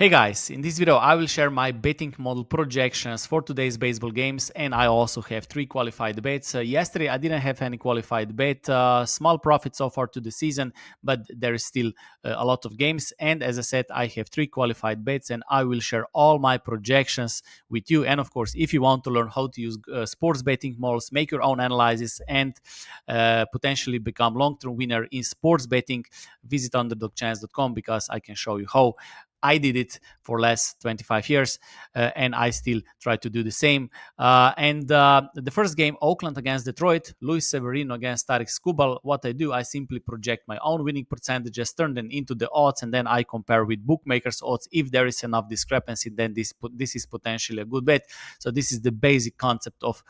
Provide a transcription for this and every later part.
Hey guys, in this video I will share my betting model projections for today's baseball games, and I also have three qualified bets. Yesterday I didn't have any qualified bet, small profit so far to the season, but there is still a lot of games, and as I said I have three qualified bets and I will share all my projections with you. And of course, if you want to learn how to use sports betting models, make your own analysis, and potentially become long-term winner in sports betting, visit underdogchance.com because I can show you how I did it for last 25 years, and I still try to do the same. And the first game, Oakland against Detroit, Luis Severino against Tarek Skubal. What I do, I simply project my own winning percentages, turn them into the odds, and then I compare with bookmakers' odds. If there is enough discrepancy, then this is potentially a good bet. So this is the basic concept of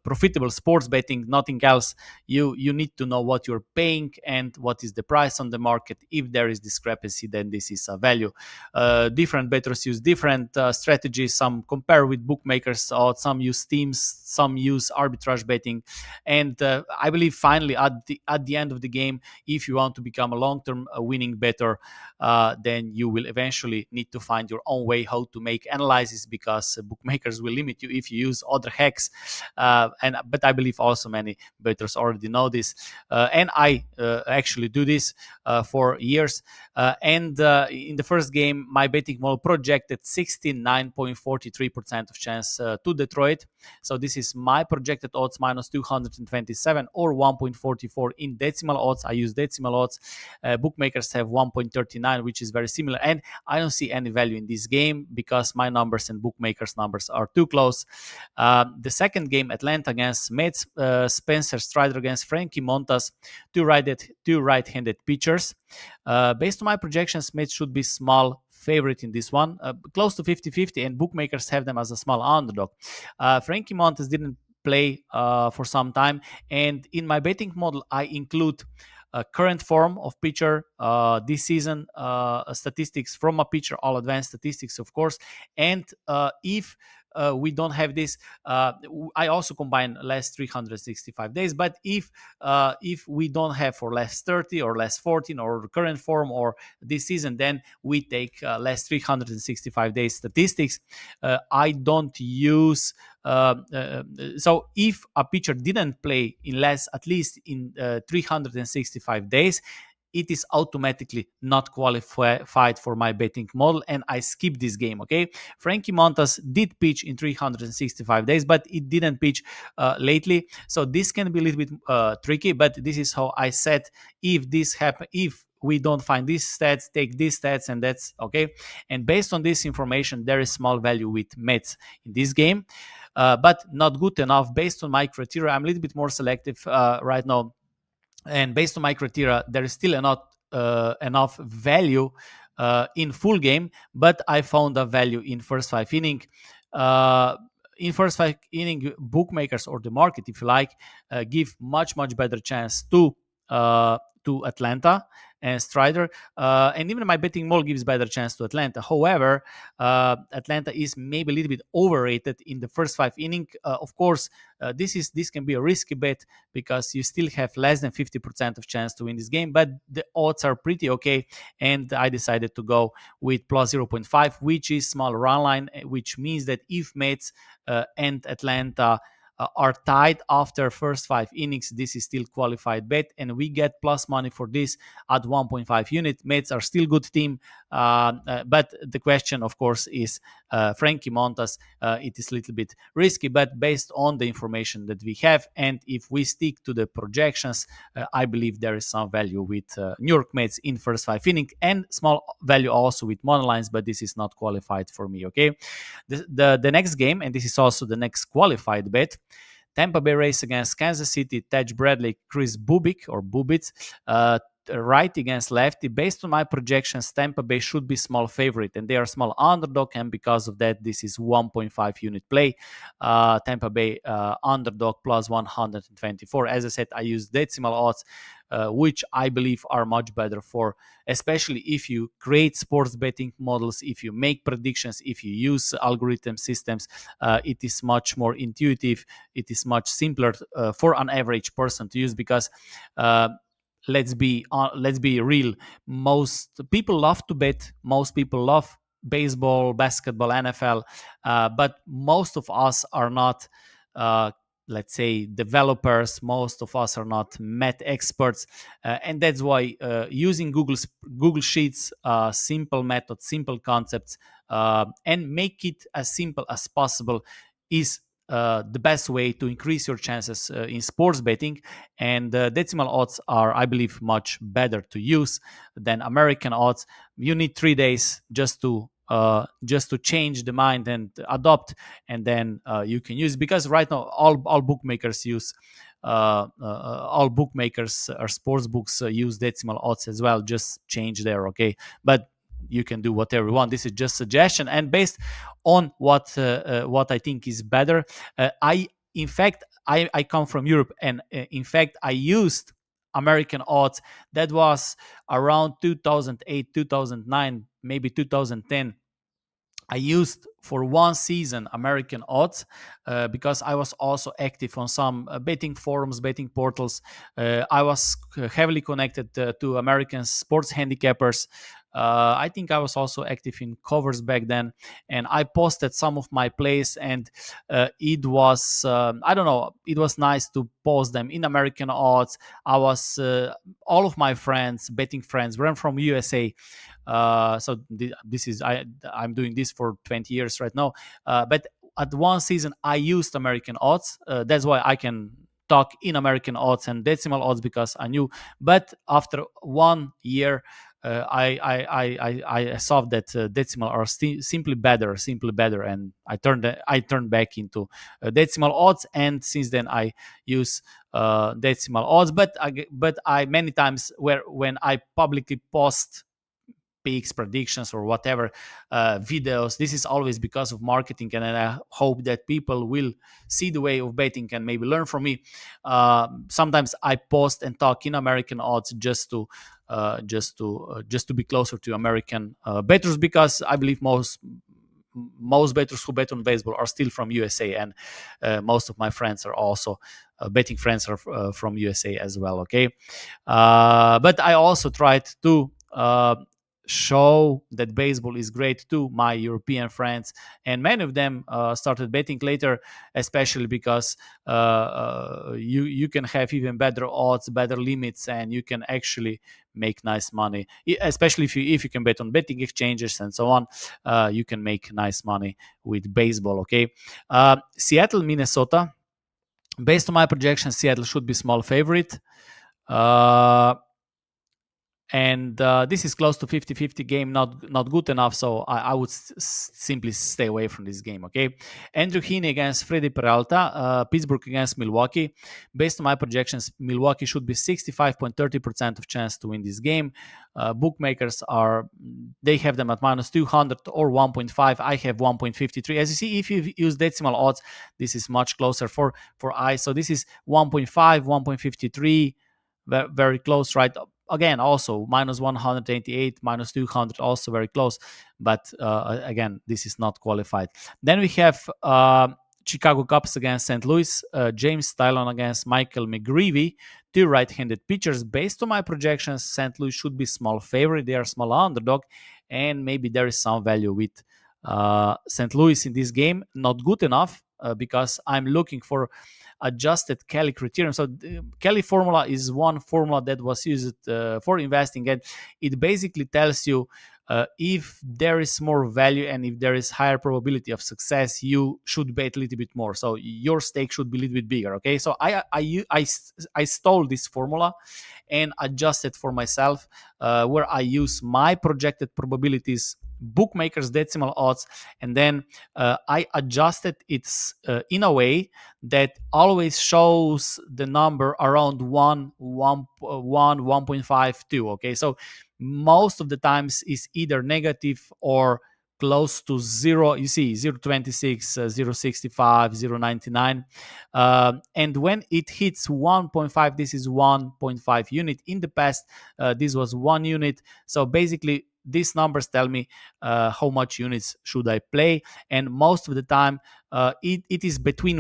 profitable sports betting. Nothing else. You need to know what you're paying and what is the price on the market. If there is discrepancy, then this is a value. Different bettors use different strategies. Some compare with bookmakers, or some use teams, some use arbitrage betting. And I believe finally at the end of the game, if you want to become a long-term winning bettor, then you will eventually need to find your own way how to make analysis, because bookmakers will limit you if you use other hacks. But I believe also many bettors already know this, and I actually do this for years. And in the first game, my betting model projected 69.43% of chance to Detroit. So this is my projected odds minus 227, or 1.44 in decimal odds. I use decimal odds. Bookmakers have 1.39, which is very similar. And I don't see any value in this game because my numbers and bookmakers' numbers are too close. The second game, Atlanta against Mets, Spencer Strider against Frankie Montas, two right-handed pitchers. Based on my projections, Mets should be small favorite in this one, close to 50-50, and bookmakers have them as a small underdog. Frankie Montas didn't play for some time, and in my betting model, I include current form of pitcher, this season statistics from a pitcher, all advanced statistics, of course. And if we don't have this, I also combine last 365 days. But if we don't have for last 30 or last 14 or current form or this season, then we take last 365 days statistics. I don't use so if a pitcher didn't play in less, at least in 365 days, it is automatically not qualified for my betting model, and I skip this game. Okay, Frankie Montas did pitch in 365 days, but it didn't pitch lately, so this can be a little bit tricky. But this is how I said, if this happen, if we don't find these stats, take these stats, and that's okay. And based on this information, there is small value with Mets in this game, but not good enough based on my criteria. I'm a little bit more selective right now, and based on my criteria, there is still enough value in full game, but I found a value in first five inning. In first five inning, bookmakers, or the market, if you like, give much better chance to Atlanta and Strider, and even my betting model gives better chance to Atlanta. However, Atlanta is maybe a little bit overrated in the first five inning. Of course, this can be a risky bet because you still have less than 50% of chance to win this game, but the odds are pretty okay, and I decided to go with plus 0.5, which is small run line, which means that if Mets and Atlanta are tied after first five innings, this is still qualified bet, and we get plus money for this at 1.5 unit. Mets are still good team, but the question, of course, is Frankie Montas. It is a little bit risky, but based on the information that we have, and if we stick to the projections, I believe there is some value with New York Mets in first five innings, and small value also with monolines, but this is not qualified for me. Okay, the next game, and this is also the next qualified bet, Tampa Bay Rays against Kansas City, Tej Bradley, Chris Bubitz, right against lefty. Based on my projections, Tampa Bay should be small favorite, and they are small underdog, and because of that, this is 1.5 unit play. Tampa Bay underdog plus 124. As I said, I use decimal odds, which I believe are much better for, especially if you create sports betting models, if you make predictions, if you use algorithm systems. It is much more intuitive. It is much simpler for an average person to use, because let's be real, most people love to bet, most people love baseball, basketball, NFL, but most of us are not, uh, let's say, developers. Most of us are not math experts, and that's why using Google Sheets, simple methods, simple concepts, and make it as simple as possible is the best way to increase your chances in sports betting. And decimal odds are, I believe, much better to use than American odds. You need 3 days just to change the mind and adopt, and then you can use, because right now all bookmakers use all bookmakers or sports books use decimal odds as well. Just change there, okay? But you can do whatever you want. This is just suggestion, and based on what I think is better. I in fact I come from Europe, and in fact I used American odds. That was around 2008, 2009, maybe 2010. I used for one season American odds because I was also active on some betting forums, betting portals. I was heavily connected to American sports handicappers. I think I was also active in covers back then, and I posted some of my plays, and it was I don't know, it was nice to post them in American odds. I was all of my friends, betting friends, were from USA. This is I'm doing this for 20 years right now. But at one season I used American odds. That's why I can talk in American odds and decimal odds, because I knew. But after 1 year, I saw that decimal are simply better, and I turned back into decimal odds, and since then I use decimal odds. But I many times where when I publicly post picks, predictions, or whatever videos, this is always because of marketing, and I hope that people will see the way of betting and maybe learn from me. Sometimes I post and talk in American odds just to be closer to American bettors, because I believe most bettors who bet on baseball are still from USA, and most of my friends are also betting friends are from USA as well. Okay, but I also tried to show that baseball is great to my European friends, and many of them started betting later, especially because you can have even better odds, better limits, and you can actually make nice money. Especially if you can bet on betting exchanges and so on, you can make nice money with baseball. Okay, Seattle, Minnesota. Based on my projections, Seattle should be small favorite. Uh, and this is close to 50-50 game, not good enough, so I would simply stay away from this game. Okay, Andrew Heaney against Freddy Peralta, Pittsburgh against Milwaukee. Based on my projections, Milwaukee should be 65.30% of chance to win this game. Bookmakers they have them at minus 200 or 1.5. I have 1.53. As you see, if you use decimal odds, this is much closer for I. So this is 1.5, 1.53, very close, right? Again, also minus 188, minus 200, also very close. But again, this is not qualified. Then we have Chicago Cubs against St. Louis, James Tylon against Michael McGreevy, two right-handed pitchers. Based on my projections, St. Louis should be small favorite. They are small underdog, and maybe there is some value with St. Louis in this game. Not good enough because I'm looking for adjusted Kelly criterion. So the Kelly formula is one formula that was used for investing, and it basically tells you if there is more value and if there is higher probability of success, you should bet a little bit more. So your stake should be a little bit bigger. Okay, so I stole this formula and adjusted for myself, where I use my projected probabilities, bookmakers decimal odds, and then I adjusted it in a way that always shows the number around 1.5, 2. Okay, so most of the times is either negative or close to zero. You see 0.26, 0.65, 0.99, and when it hits 1.5, this is 1.5 unit. In the past, this was 1 unit. So basically these numbers tell me how much units should I play, and most of the time it is between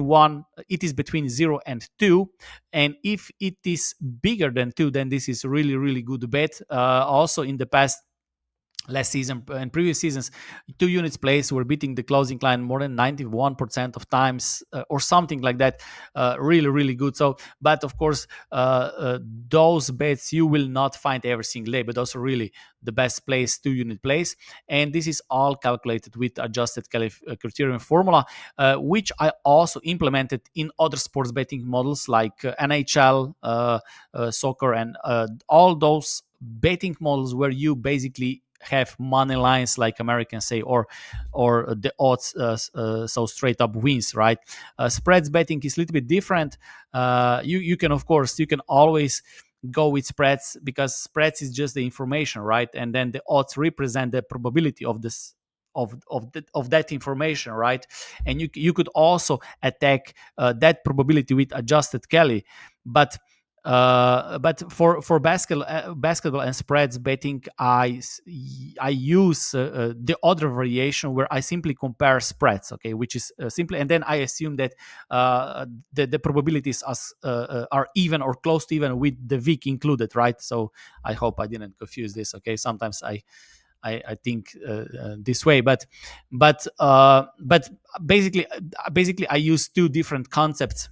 0 and 2, and if it is bigger than 2, then this is really really good bet. Also in the past, last season and previous seasons, 2 units placed were beating the closing line more than 91% of times, or something like that. Really, really good. So, but of course, those bets you will not find every single day, but those are really the best place 2 unit plays. And this is all calculated with adjusted criterion formula, which I also implemented in other sports betting models like NHL, soccer, and all those betting models where you basically have money lines, like Americans say, or the odds, so straight up wins, right? Spreads betting is a little bit different. You can, of course, you can always go with spreads, because spreads is just the information, right? And then the odds represent the probability of this, of that information, right? And you could also attack that probability with adjusted Kelly. But for basketball and spreads betting, I use the other variation where I simply compare spreads, okay, which is simply, and then I assume that the probabilities are even or close to even with the week included, right? So I hope I didn't confuse this. Okay, sometimes I think this way, but basically I use two different concepts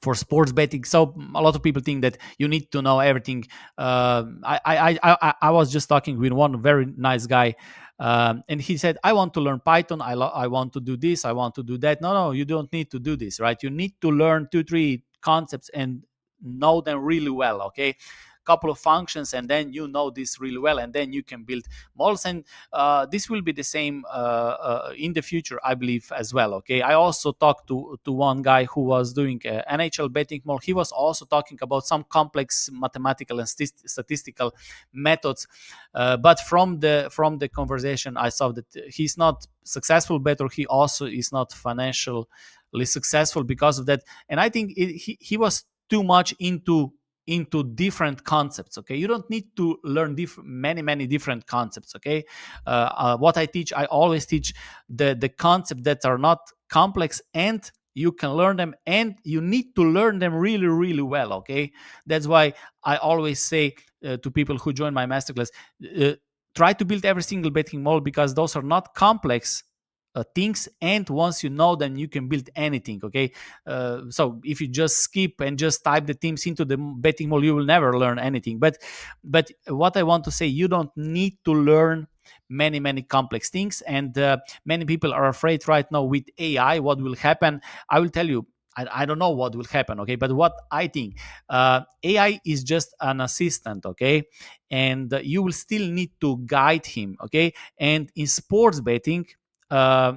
for sports betting. So a lot of people think that you need to know everything. I was just talking with one very nice guy, and he said, "I want to learn Python. I want to do this. I want to do that." No, no, you don't need to do this, right? You need to learn two, three concepts and know them really well. Okay, couple of functions, and then you know this really well, and then you can build models. And this will be the same in the future, I believe, as well. Okay, I also talked to one guy who was doing NHL betting model. He was also talking about some complex mathematical and statistical methods, but from the conversation, I saw that he's not successful better. He also is not financially successful because of that. And I think he was too much into different concepts. Okay, you don't need to learn many different concepts. Okay, what I teach, I always teach the concepts that are not complex, and you can learn them, and you need to learn them really, really well. Okay, that's why I always say to people who join my masterclass, uh, try to build every single betting model, because those are not complex things, and once you know them, you can build anything. Okay, so if you just skip and just type the teams into the betting model, you will never learn anything. But what I want to say, you don't need to learn many complex things. And many people are afraid right now with AI what will happen. I will tell you, I don't know what will happen. Okay, but what I think, AI is just an assistant. Okay, and you will still need to guide him. Okay, and in uh,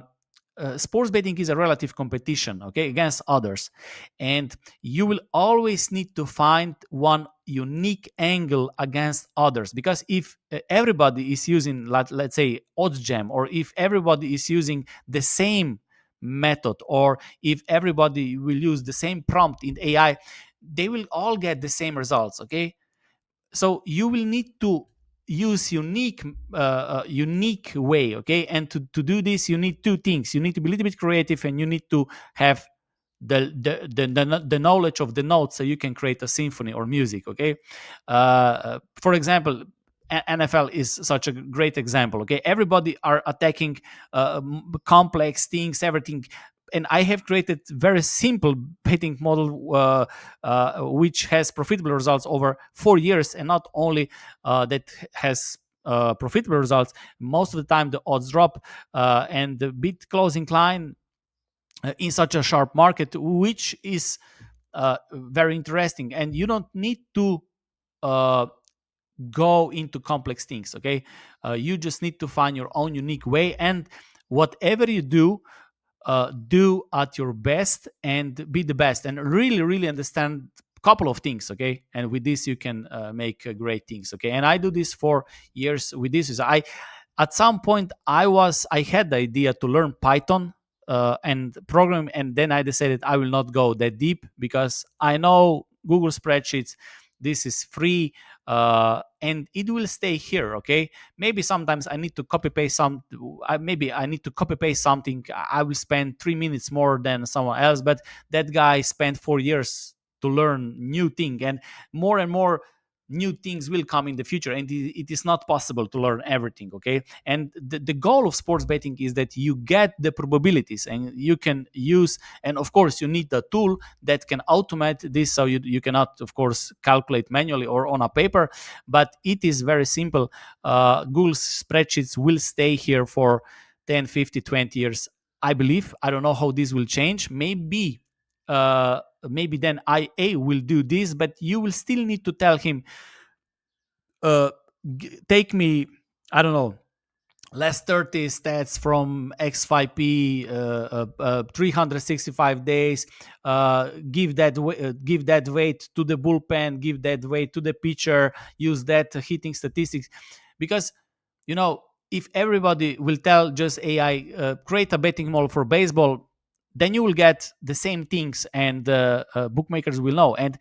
sports betting is a relative competition, okay, against others, and you will always need to find one unique angle against others. Because if everybody is using, let's say, odds jam, or if everybody is using the same method, or if everybody will use the same prompt in AI, they will all get the same results. Okay, so you will need to use unique way. Okay, and to do this, you need two things. You need to be a little bit creative, and you need to have the knowledge of the notes, so you can create a symphony or music. Okay, for example, NFL is such a great example. Okay, everybody are attacking complex things, everything, and I have created very simple betting model, which has profitable results over 4 years, and not only that has profitable results. Most of the time, the odds drop, and the bid closing line in such a sharp market, which is very interesting. And you don't need to uh, go into complex things. Okay, you just need to find your own unique way, and whatever you do at your best, and be the best, and really, really understand a couple of things. Okay, and with this you can make great things. Okay, and I do this for years. With this is I at some point I had the idea to learn Python and program, and then I decided I will not go that deep, because I know Google spreadsheets, this is free, and it will stay here. Okay, maybe sometimes I need to copy paste maybe I need to copy paste something. I will spend 3 minutes more than someone else, but that guy spent 4 years to learn new thing, and more new things will come in the future, and it is not possible to learn everything. Okay, and the goal of sports betting is that you get the probabilities, and you can use, and of course you need a tool that can automate this, so you cannot of course calculate manually or on a paper, but it is very simple. Google spreadsheets will stay here for 10, 50, 20 years, I believe. I don't know how this will change. Maybe then IA will do this, but you will still need to tell him, uh, take me, I don't know, last 30 stats from X5P, 365 days. Give that weight to the bullpen. Give that weight to the pitcher. Use that hitting statistics, because you know if everybody will tell just AI, create a betting model for baseball, then you will get the same things, and bookmakers will know. And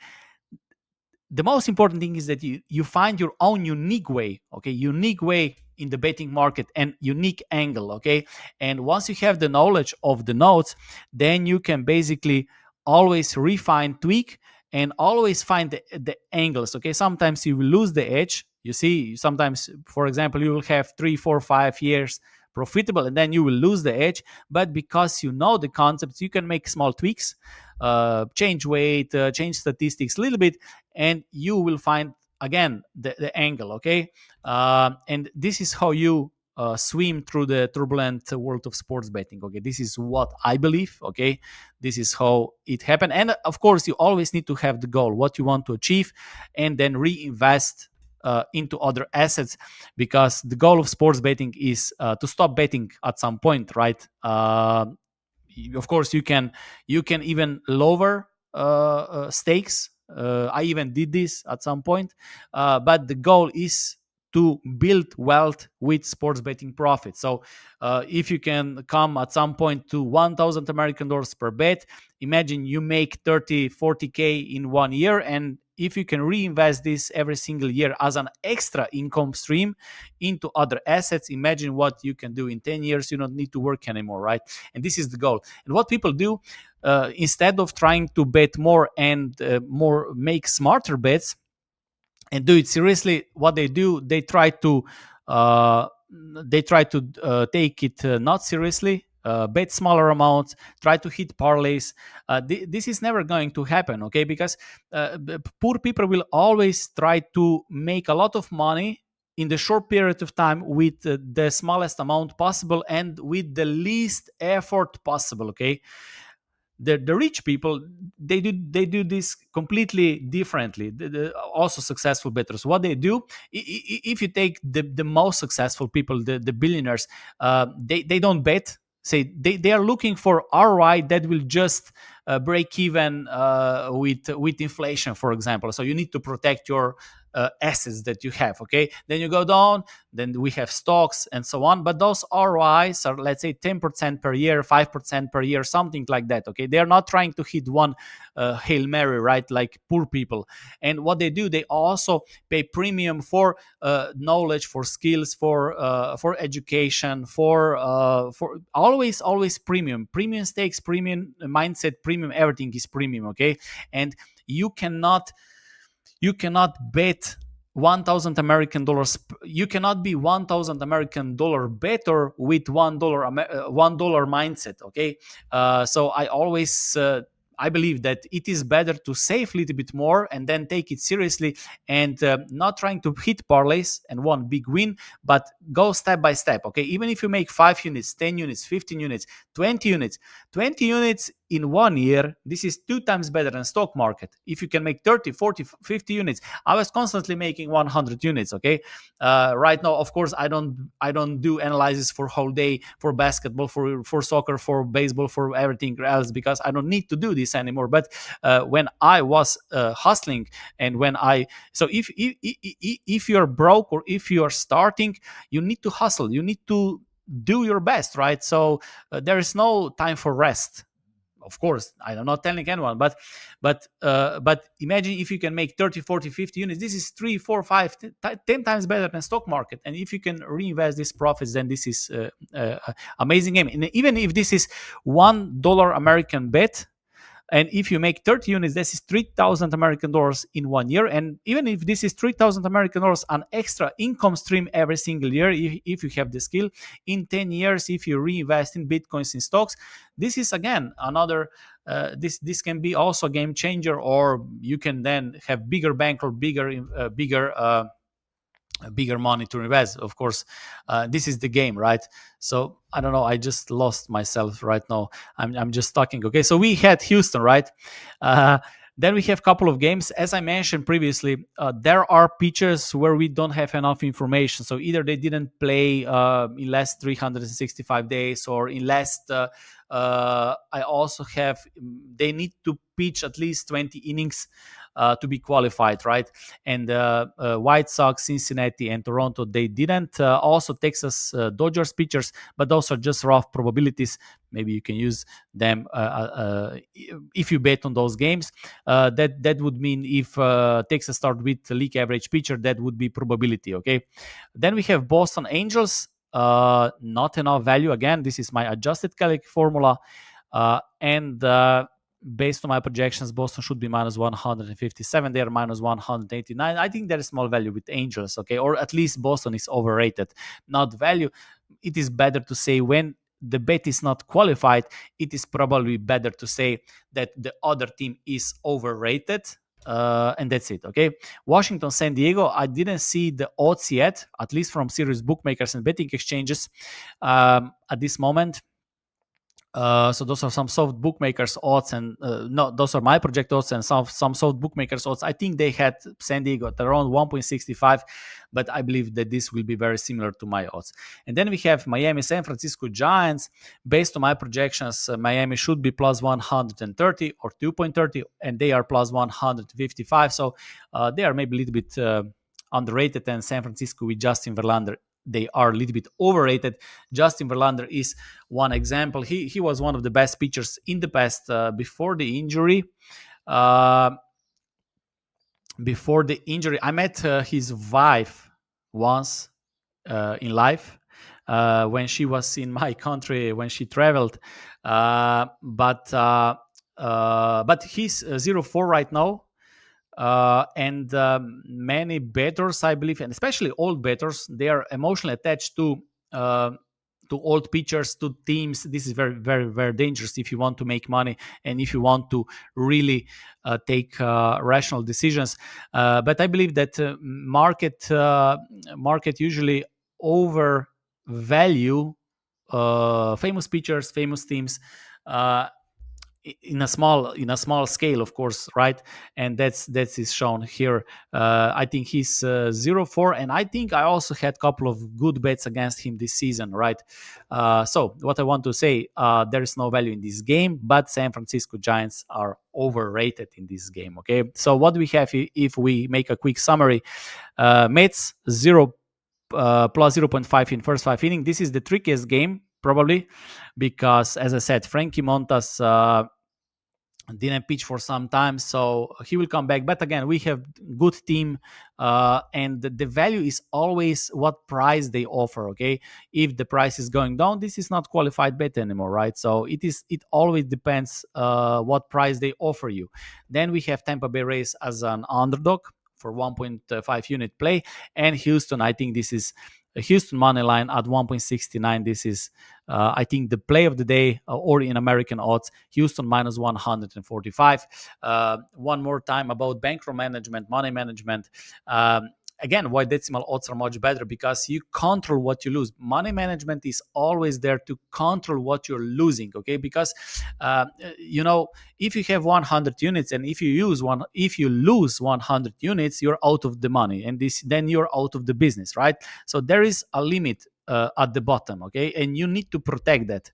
the most important thing is that you find your own unique way, okay, unique way in the betting market and unique angle, okay. And once you have the knowledge of the notes, then you can basically always refine, tweak, and always find the angles, okay. Sometimes you will lose the edge, you see. Sometimes, for example, you will have 3, 4, 5 years profitable, and then you will lose the edge. But because you know the concepts, you can make small tweaks, change weight, change statistics a little bit, and you will find again the angle, okay. And this is how you swim through the turbulent world of sports betting, okay. This is what I believe, okay. This is how it happened. And of course you always need to have the goal, what you want to achieve, and then reinvest into other assets, because the goal of sports betting is to stop betting at some point, right? Of course you can even lower stakes. I even did this at some point, but the goal is to build wealth with sports betting profit. So if you can come at some point to 1,000 American dollars per bet, imagine you make 30, 40K in 1 year, and if you can reinvest this every single year as an extra income stream into other assets, imagine what you can do in 10 years. You don't need to work anymore, right? And this is the goal. And what people do, instead of trying to bet more and more make smarter bets and do it seriously, what they do, uh, take it not seriously, bet smaller amounts, try to hit parlays. This is never going to happen, okay, because poor people will always try to make a lot of money in the short period of time with the smallest amount possible and with the least effort possible, okay. The rich people, they do this completely differently. Also successful bettors, what they do, if you take the most successful people, the billionaires, they don't bet. Say they are looking for ROI that will just break even with inflation, for example. So you need to protect your assets that you have, okay. Then you go down, then we have stocks and so on, but those ROIs are, let's say, 10% per year, 5% per year, something like that, okay. They are not trying to hit one Hail Mary, right, like poor people. And what they do, they also pay premium for knowledge, for skills, for education, for always premium stakes, premium mindset, premium everything is premium, okay. And you cannot bet 1,000 American dollars. You cannot be 1,000 American dollar better with $1 mindset, okay. So I believe that it is better to save a little bit more and then take it seriously, and not trying to hit parlays and one big win, but go step by step, okay. Even if you make 5 units, 10 units, 15 units, 20 units in 1 year, this is 2 times better than stock market. If you can make 30, 40, 50 units, I was constantly making 100 units, okay. Right now, of course, I don't do analysis for whole day, for basketball, for soccer, for baseball, for everything else, because I don't need to do this anymore. But when I was hustling, and when I so if you're broke or if you're starting, you need to hustle, you need to do your best, right? So there is no time for rest. Of course, I'm not telling anyone, but imagine if you can make 30, 40, 50 units. This is 3, 4, 5, 10 times better than stock market. And if you can reinvest these profits, then this is amazing game. And even if this is $1 American bet, And if you make 30 units, this is 3,000 American dollars in 1 year. And even if this is 3,000 American dollars, an extra income stream every single year, if you have the skill, in 10 years, if you reinvest in Bitcoins, in stocks, this is again another, this can be also a game changer, or you can then have bigger bank or bigger money to invest. Of course, this is the game, right? So I don't know, I just lost myself right now. I'm just talking. Okay, so we had Houston, right? uh, then we have a couple of games. As I mentioned previously, there are pitchers where we don't have enough information. So either they didn't play in last 365 days, or in last I also have, they need to pitch at least 20 innings to be qualified, right? And White Sox, Cincinnati, and Toronto, they didn't. Also, Texas Dodgers pitchers, but those are just rough probabilities. Maybe you can use them if you bet on those games. That would mean if Texas start with league average pitcher, that would be probability. Okay. Then we have Boston Angels. Not enough value. Again, this is my adjusted Calic formula, and based on my projections, Boston should be minus 157. They are minus 189. I think there is small value with Angels, okay? Or at least Boston is overrated, not value. It is better to say when the bet is not qualified, it is probably better to say that the other team is overrated. And that's it, okay? Washington, San Diego, I didn't see the odds yet, at least from serious bookmakers and betting exchanges at this moment. So those are some soft bookmakers odds, and no, those are my project odds and some soft bookmakers odds. I think they had San Diego at around 1.65, but I believe that this will be very similar to my odds. And then we have Miami, San Francisco Giants. Based on my projections, Miami should be plus 130 or 2.30, and they are plus 155. So they are maybe a little bit underrated, and San Francisco with Justin Verlander, they are a little bit overrated. Justin Verlander is one example. He was one of the best pitchers in the past before the injury. I met his wife once in life when she was in my country, when she traveled. But he's 0-4 right now. And many bettors, I believe, and especially old bettors, they are emotionally attached to old pitchers, to teams. This is very, very, very dangerous if you want to make money and if you want to really take rational decisions. But I believe that market usually overvalue famous pitchers, famous teams. In a small scale, of course, right? And that's is shown here. I think he's 0-4, and I think I also had a couple of good bets against him this season, right? So what I want to say, there is no value in this game, but San Francisco Giants are overrated in this game. Okay, so what do we have if we make a quick summary? Mets 0 plus 0.5 in first 5 innings. This is the trickiest game probably, because as I said, Frankie Montas didn't pitch for some time, so he will come back. But again, we have good team, and the value is always what price they offer. Okay, if the price is going down, this is not qualified bet anymore, right? So it always depends what price they offer you. Then we have Tampa Bay Rays as an underdog for 1.5 unit play, and Houston. I think this is a Houston money line at 1.69. This is, I think, the play of the day, or in American odds, Houston minus 145. One more time about bankroll management, money management. Again, why decimal odds are much better, because you control what you lose. Money management is always there to control what you're losing, okay? Because if you have 100 units, and if you lose 100 units, you're out of the money, and then you're out of the business, right? So there is a limit at the bottom, okay? And you need to protect that.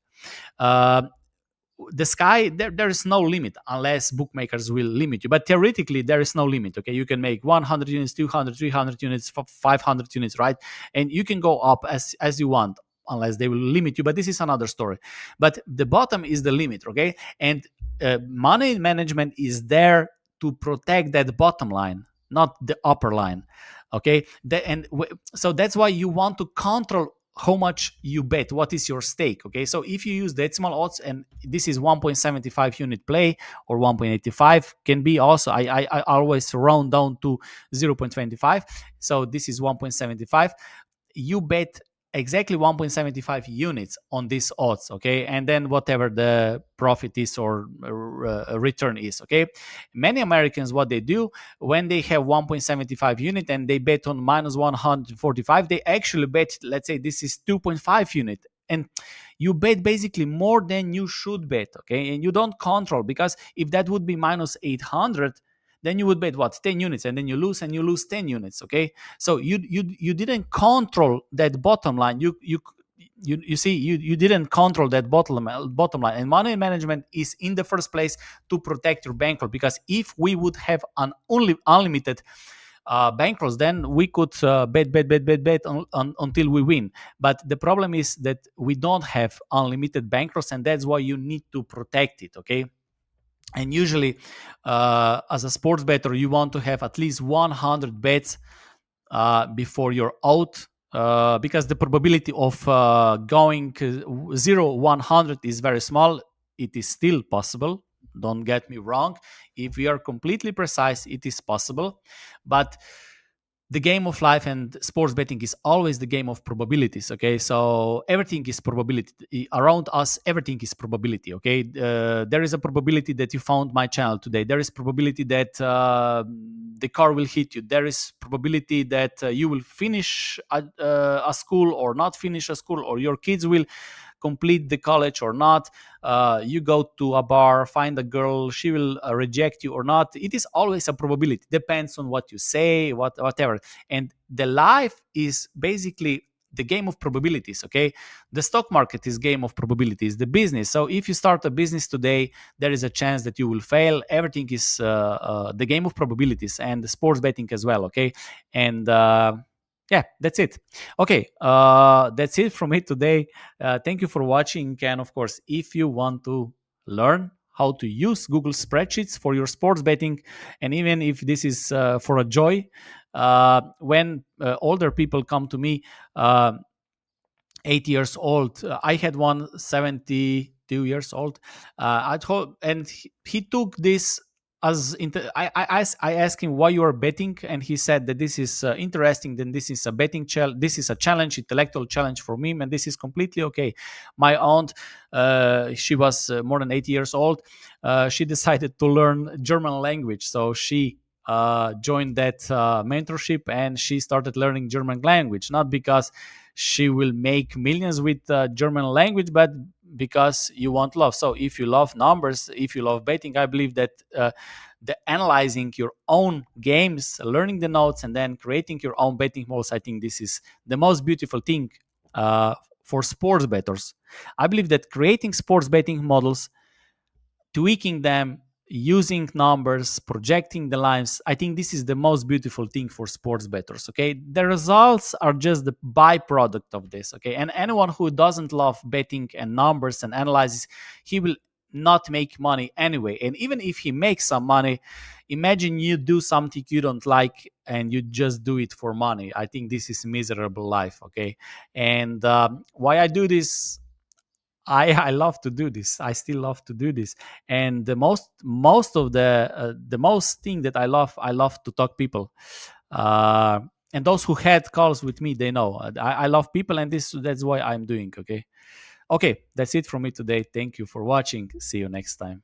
The sky, there is no limit unless bookmakers will limit you, but theoretically there is no limit. Okay, you can make 100 units, 200, 300 units, 500 units, right? And you can go up as you want, unless they will limit you, but this is another story. But the bottom is the limit, okay? And money management is there to protect that bottom line, not the upper line, okay? So that's why you want to control how much you bet, what is your stake. Okay, so if you use decimal odds, and this is 1.75 unit play, or 1.85 can be also, I always round down to 0.25. So this is 1.75. You bet exactly 1.75 units on these odds. Okay, and then whatever the profit is, or return is. Okay, many Americans, what they do when they have 1.75 unit and they bet on minus 145, they actually bet, let's say this is 2.5 unit, and you bet basically more than you should bet. Okay, and you don't control, because if that would be minus 800, then you would bet what, 10 units, and then you lose, and you lose 10 units. Okay, so you didn't control that bottom line. You see, you didn't control that bottom line. And money management is in the first place to protect your bankroll, because if we would have an only unlimited bankrolls, then we could bet until we win. But the problem is that we don't have unlimited bankrolls, and that's why you need to protect it. Okay, and usually, as a sports bettor, you want to have at least 100 bets before you're out, because the probability of going 0 100 is very small. It is still possible, don't get me wrong. If we are completely precise, it is possible, but the game of life and sports betting is always the game of probabilities. Okay, so everything is probability around us. Everything is probability. Okay, there is a probability that you found my channel today. There is probability that the car will hit you. There is probability that you will finish a school or not finish a school, or your kids will complete the college or not. You go to a bar, find a girl, she will reject you or not. It is always a probability. Depends on what you say, whatever. And the life is basically the game of probabilities. Okay, the stock market is game of probabilities. The business. So if you start a business today, there is a chance that you will fail. Everything is the game of probabilities, and the sports betting as well. Okay, and yeah, that's it. Okay, that's it from me today. Thank you for watching. And of course, if you want to learn how to use Google spreadsheets for your sports betting, and even if this is for a joy, when older people come to me, 8 years old, I had one 72 years old. I told, and he took this as I asked him why you are betting, and he said that this is interesting. Then this is a betting challenge. This is a challenge, intellectual challenge for me, and this is completely okay. My aunt, she was more than 80 years old. She decided to learn German language, so she joined that mentorship, and she started learning German language, not because she will make millions with German language, but because you want love. So if you love numbers, if you love betting, I believe that the analyzing your own games, learning the notes, and then creating your own betting models, I think this is the most beautiful thing for sports bettors. I believe that creating sports betting models, tweaking them, using numbers, projecting the lines, I think this is the most beautiful thing for sports bettors. Okay, the results are just the byproduct of this. Okay, and anyone who doesn't love betting and numbers and analysis, he will not make money anyway. And even if he makes some money, imagine you do something you don't like and you just do it for money. I think this is miserable life. Okay, and why I do this, I love to do this. I still love to do this. And most of the most thing that I love to talk people. And those who had calls with me, they know I love people, and that's why I'm doing. Okay, that's it from me today. Thank you for watching. See you next time.